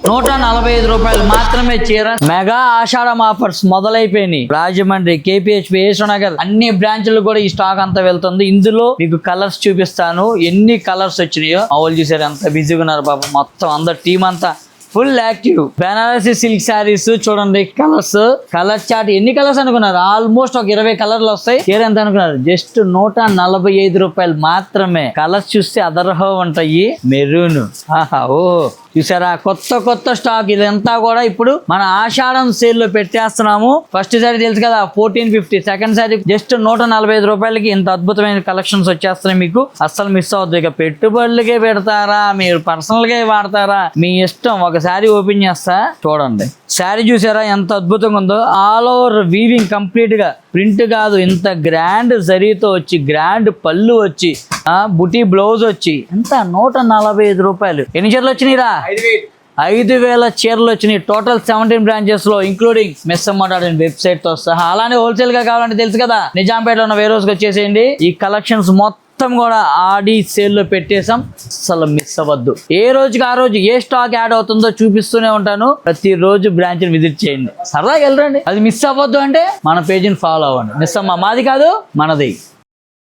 145 రూపాయలు మాత్రమే చీర. మెగా ఆషాఢం ఆఫర్స్ మొదలైపోయినాయి. రాజమండ్రి, కేపీహెచ్పీ, యశోనగర్ అన్ని బ్రాంచ్లు కూడా ఈ స్టాక్ అంతా వెళ్తుంది. ఇందులో మీకు కలర్స్ చూపిస్తాను, ఎన్ని కలర్స్ వచ్చినాయో. వాళ్ళు చూసారు ఎంత బిజీగా ఉన్నారు బాబు. మొత్తం అందరు టీం అంతా full active. Banarasi silk saris చూడండి, కలర్ చార్ట్. ఎన్ని కలర్స్ అనుకున్నారు? ఆల్మోస్ట్ ఒక 20 కలర్లు వస్తాయి. చీర ఎంత అనుకున్నారు? జస్ట్ 145 రూపాయలు మాత్రమే. కలర్స్ చూస్తే అదర్హో ఉంటాయి. మెరూన్, ఓ చూసారా, కొత్త స్టాక్. ఇదంతా కూడా ఇప్పుడు మన ఆషాఢం సేల్ లో పెట్టేస్తున్నాము. ఫస్ట్ సారీ తెలుసు కదా 1450, సెకండ్ సారీ జస్ట్ 145 రూపాయలకి ఇంత అద్భుతమైన కలెక్షన్స్ వచ్చేస్తున్నాయి మీకు. అస్సలు మిస్ అవద్దు. ఇక పెట్టుబడులకే పెడతారా, మీరు పర్సనల్ గా వాడతారా, మీ ఇష్టం. ఒక శారీ ఓపెన్ చేస్తా చూడండి. శారీ చూసారా ఎంత అద్భుతంగా ఉందో. ఆల్ ఓవర్ వీవింగ్ కంప్లీట్ గా, ప్రింట్ కాదు, ఇంత గ్రాండ్ జరీతో వచ్చి, గ్రాండ్ పళ్ళు వచ్చి, బుటీ బ్లౌజ్ వచ్చి, ఎంత 145 రూపాయలు. ఎన్ని చీరలు వచ్చినాయిరా? 5,000 చీరలు వచ్చినాయి. టోటల్ 17 బ్రాంచెస్ లో, ఇంక్లూడింగ్ మెస్సమ్మ.in వెబ్సైట్ తో సహా. అలానే హోల్సేల్ గా కావాలంటే తెలుసు కదా, నిజాంపేటలో ఉన్న వేర్ హౌస్ కి వచ్చేసేయండి. ఈ కలెక్షన్స్ మొత్తం కూడా ఆడి సేల్ లో పెట్టేసాం. అసలు మిస్ అవ్వద్దు. ఏ రోజుకి ఆ రోజు ఏ స్టాక్ యాడ్ అవుతుందో చూపిస్తూనే ఉంటాను. ప్రతి రోజు బ్రాంచ్ విజిట్ చేయండి, సరదాగా వెళ్ళరండి. అది మిస్ అవ్వద్దు అంటే మన పేజీని ఫాలో అవ్వండి. మిస్ అమ్మ మాది కాదు, మనది.